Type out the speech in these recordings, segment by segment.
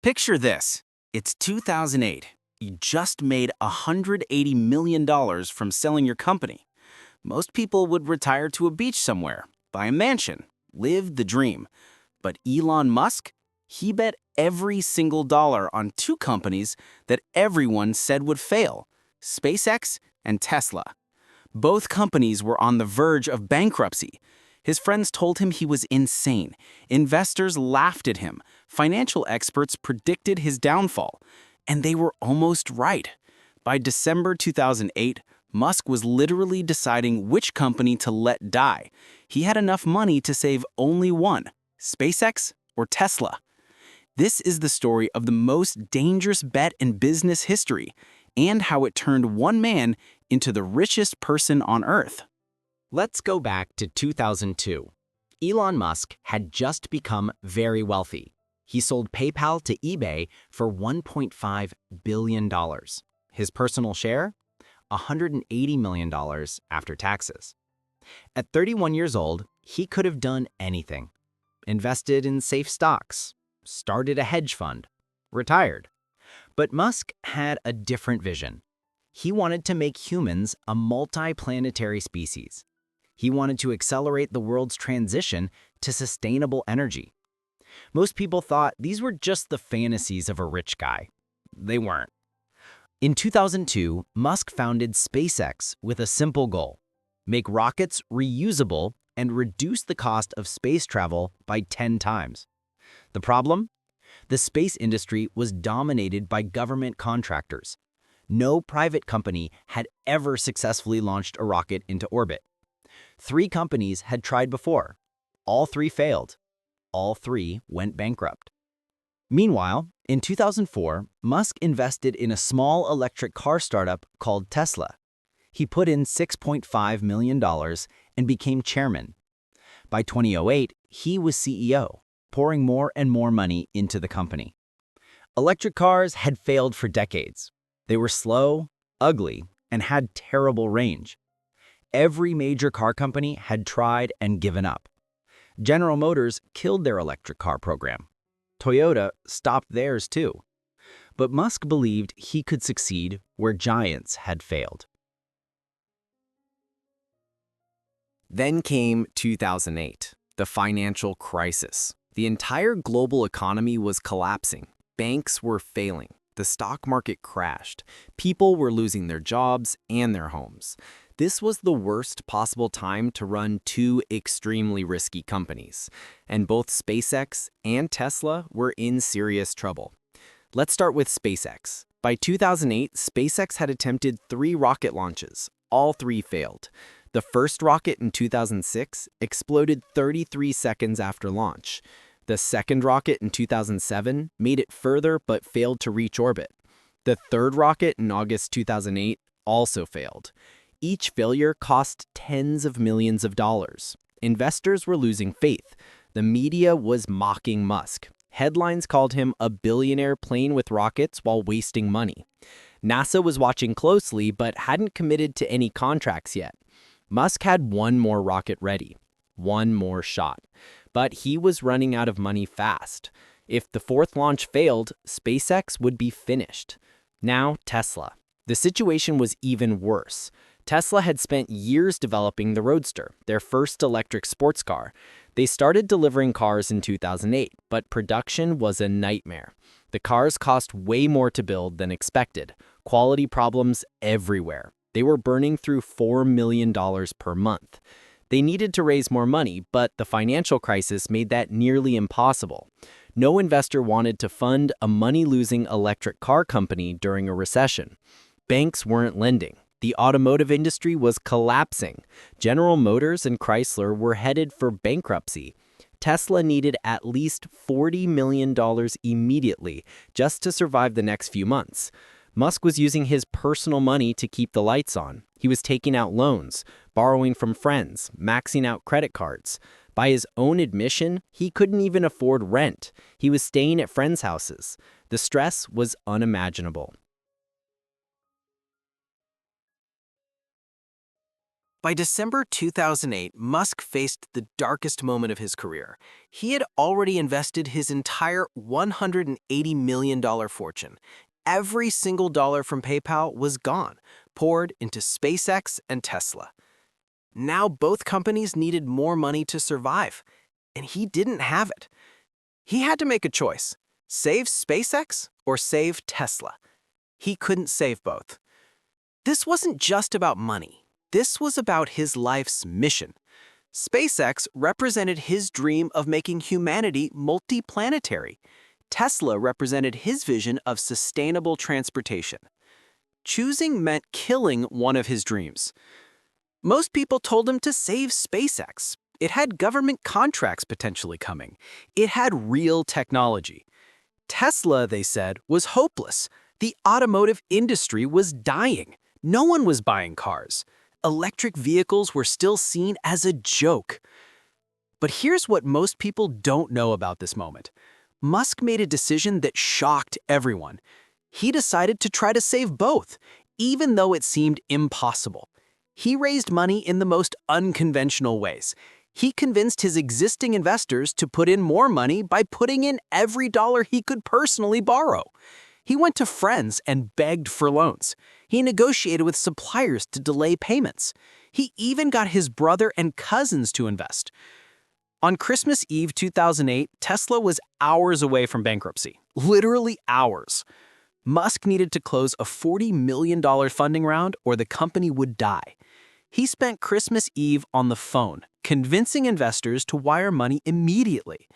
Picture this. It's 2008. You just made $180 million from selling your company. Most people would retire to a beach somewhere, buy a mansion, live the dream. But Elon Musk? He bet every single dollar on two companies that everyone said would fail, SpaceX and Tesla. Both companies were on the verge of bankruptcy. His friends told him he was insane. Investors laughed at him. Financial experts predicted his downfall. And they were almost right. By December 2008, Musk was literally deciding which company to let die. He had enough money to save only one, SpaceX or Tesla. This is the story of the most dangerous bet in business history and how it turned one man into the richest person on Earth. Let's go back to 2002. Elon Musk had just become very wealthy. He sold PayPal to eBay for $1.5 billion. His personal share? $180 million after taxes. At 31 years old, he could have done anything. Invested in safe stocks, started a hedge fund, retired. But Musk had a different vision. He wanted to make humans a multi-planetary species. He wanted to accelerate the world's transition to sustainable energy. Most people thought these were just the fantasies of a rich guy. They weren't. In 2002, Musk founded SpaceX with a simple goal: make rockets reusable and reduce the cost of space travel by 10 times. The problem? The space industry was dominated by government contractors. No private company had ever successfully launched a rocket into orbit. 3 companies had tried before. All 3 failed. All 3 went bankrupt. Meanwhile, in 2004, Musk invested in a small electric car startup called Tesla. He put in $6.5 million and became chairman. By 2008, he was CEO, pouring more and more money into the company. Electric cars had failed for decades. They were slow, ugly, and had terrible range. Every major car company had tried and given up. General Motors killed their electric car program. Toyota stopped theirs too. But Musk believed he could succeed where giants had failed. Then came 2008, the financial crisis. The entire global economy was collapsing. Banks were failing. The stock market crashed. People were losing their jobs and their homes. This was the worst possible time to run 2 extremely risky companies, and both SpaceX and Tesla were in serious trouble. Let's start with SpaceX. By 2008, SpaceX had attempted 3 rocket launches. All 3 failed. The first rocket in 2006 exploded 33 seconds after launch. The second rocket in 2007 made it further but failed to reach orbit. The third rocket in August 2008 also failed. Each failure cost tens of millions of dollars. Investors were losing faith. The media was mocking Musk. Headlines called him a billionaire playing with rockets while wasting money. NASA was watching closely but hadn't committed to any contracts yet. Musk had one more rocket ready, one more shot. But he was running out of money fast. If the 4th launch failed, SpaceX would be finished. Now, Tesla. The situation was even worse. Tesla had spent years developing the Roadster, their first electric sports car. They started delivering cars in 2008, but production was a nightmare. The cars cost way more to build than expected. Quality problems everywhere. They were burning through $4 million per month. They needed to raise more money, but the financial crisis made that nearly impossible. No investor wanted to fund a money-losing electric car company during a recession. Banks weren't lending. The automotive industry was collapsing. General Motors and Chrysler were headed for bankruptcy. Tesla needed at least $40 million immediately just to survive the next few months. Musk was using his personal money to keep the lights on. He was taking out loans, borrowing from friends, maxing out credit cards. By his own admission, he couldn't even afford rent. He was staying at friends' houses. The stress was unimaginable. By December 2008, Musk faced the darkest moment of his career. He had already invested his entire $180 million fortune. Every single dollar from PayPal was gone, poured into SpaceX and Tesla. Now both companies needed more money to survive, and he didn't have it. He had to make a choice: save SpaceX or save Tesla. He couldn't save both. This wasn't just about money. This was about his life's mission. SpaceX represented his dream of making humanity multiplanetary. Tesla represented his vision of sustainable transportation. Choosing meant killing one of his dreams. Most people told him to save SpaceX. It had government contracts potentially coming. It had real technology. Tesla, they said, was hopeless. The automotive industry was dying. No one was buying cars. Electric vehicles were still seen as a joke. But here's what most people don't know about this moment. Musk made a decision that shocked everyone. He decided to try to save both, even though it seemed impossible. He raised money in the most unconventional ways. He convinced his existing investors to put in more money by putting in every dollar he could personally borrow. He went to friends and begged for loans. He negotiated with suppliers to delay payments. He even got his brother and cousins to invest. On Christmas Eve 2008, Tesla was hours away from bankruptcy. Literally hours. Musk needed to close a $40 million funding round or the company would die. He spent Christmas Eve on the phone, convincing investors to wire money immediately.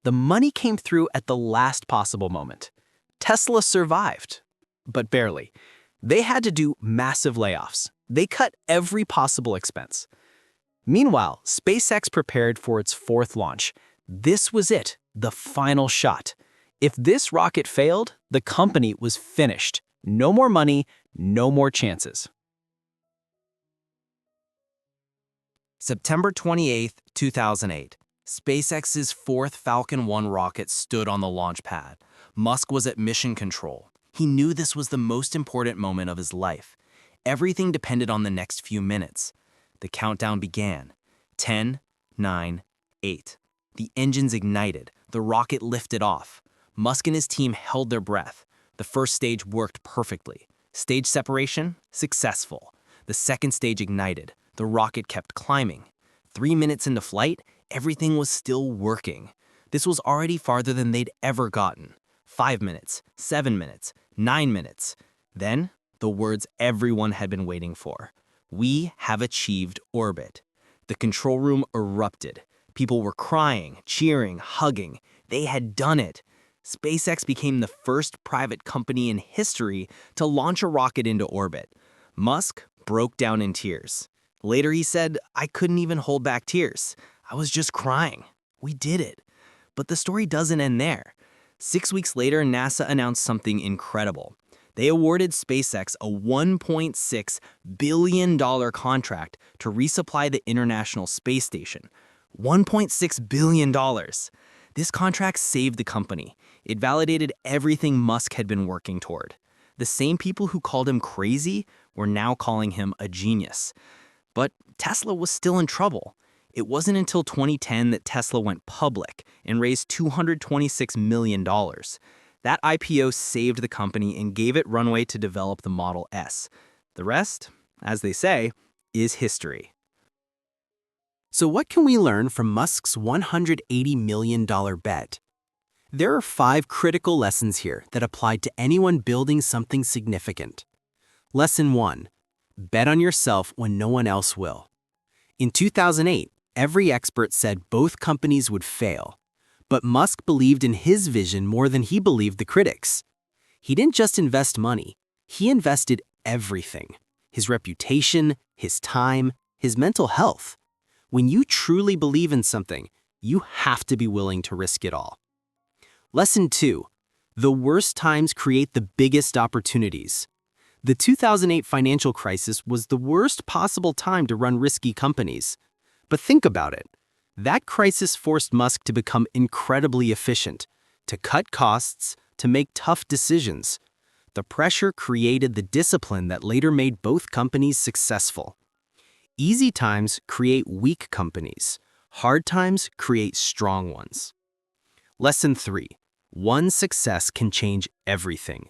The money came through at the last possible moment. Tesla survived, but barely. They had to do massive layoffs. They cut every possible expense. Meanwhile, SpaceX prepared for its fourth launch. This was it, the final shot. If this rocket failed, the company was finished. No more money, no more chances. September 28, 2008. SpaceX's fourth Falcon 1 rocket stood on the launch pad. Musk was at mission control. He knew this was the most important moment of his life. Everything depended on the next few minutes. The countdown began. 10, 9, 8. The engines ignited. The rocket lifted off. Musk and his team held their breath. The first stage worked perfectly. Stage separation? Successful. The second stage ignited. The rocket kept climbing. 3 minutes into flight, everything was still working. This was already farther than they'd ever gotten. 5 minutes, 7 minutes, 9 minutes. Then, the words everyone had been waiting for. We have achieved orbit. The control room erupted. People were crying, cheering, hugging. They had done it. SpaceX became the first private company in history to launch a rocket into orbit. Musk broke down in tears. Later he said, "I couldn't even hold back tears. I was just crying. We did it." But the story doesn't end there. 6 weeks later, NASA announced something incredible. They awarded SpaceX a $1.6 billion contract to resupply the International Space Station. $1.6 billion. This contract saved the company. It validated everything Musk had been working toward. The same people who called him crazy were now calling him a genius. But Tesla was still in trouble. It wasn't until 2010 that Tesla went public and raised $226 million. That IPO saved the company and gave it runway to develop the Model S. The rest, as they say, is history. So what can we learn from Musk's $180 million bet? There are 5 critical lessons here that apply to anyone building something significant. Lesson 1. Bet on yourself when no one else will. In 2008, every expert said both companies would fail. But Musk believed in his vision more than he believed the critics. He didn't just invest money, he invested everything. His reputation, his time, his mental health. When you truly believe in something, you have to be willing to risk it all. Lesson 2. The worst times create the biggest opportunities. The 2008 financial crisis was the worst possible time to run risky companies. But think about it. That crisis forced Musk to become incredibly efficient, to cut costs, to make tough decisions. The pressure created the discipline that later made both companies successful. Easy times create weak companies. Hard times create strong ones. Lesson 3. One success can change everything.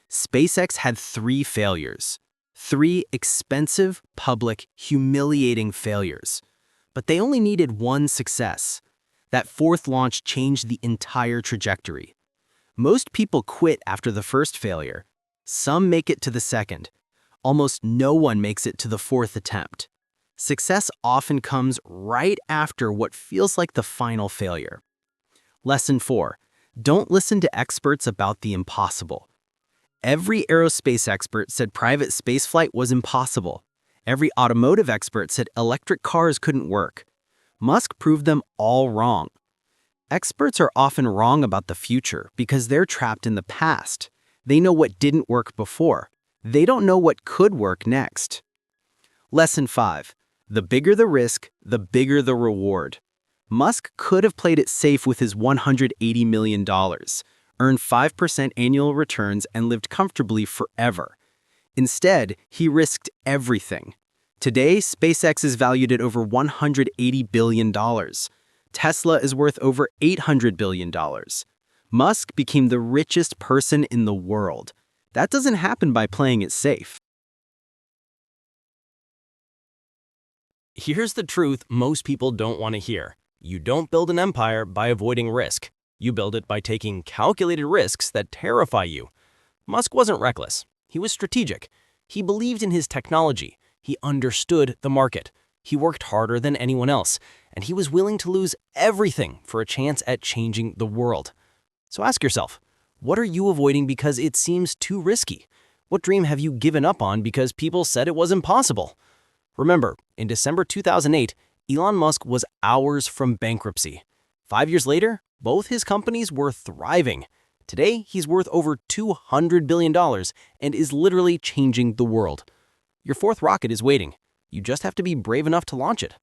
SpaceX had 3 failures. 3 expensive, public, humiliating failures. But they only needed one success. That 4th launch changed the entire trajectory. Most people quit after the first failure. Some make it to the second. Almost no one makes it to the 4th attempt. Success often comes right after what feels like the final failure. Lesson 4. Don't listen to experts about the impossible. Every aerospace expert said private spaceflight was impossible. Every automotive expert said electric cars couldn't work. Musk proved them all wrong. Experts are often wrong about the future because they're trapped in the past. They know what didn't work before. They don't know what could work next. Lesson 5. The bigger the risk, the bigger the reward. Musk could have played it safe with his $180 million, earned 5% annual returns, and lived comfortably forever. Instead, he risked everything. Today, SpaceX is valued at over $180 billion. Tesla is worth over $800 billion. Musk became the richest person in the world. That doesn't happen by playing it safe. Here's the truth most people don't want to hear. You don't build an empire by avoiding risk. You build it by taking calculated risks that terrify you. Musk wasn't reckless. He was strategic. He believed in his technology. He understood the market. He worked harder than anyone else, and he was willing to lose everything for a chance at changing the world. So ask yourself, what are you avoiding because it seems too risky? What dream have you given up on because people said it was impossible? Remember, in December 2008, Elon Musk was hours from bankruptcy. 5 years later, both his companies were thriving. Today, he's worth over $200 billion and is literally changing the world. Your 4th rocket is waiting. You just have to be brave enough to launch it.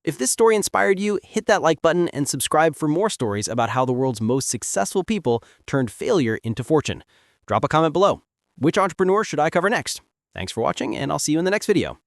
If this story inspired you, hit that like button and subscribe for more stories about how the world's most successful people turned failure into fortune. Drop a comment below. Which entrepreneur should I cover next? Thanks for watching, and I'll see you in the next video.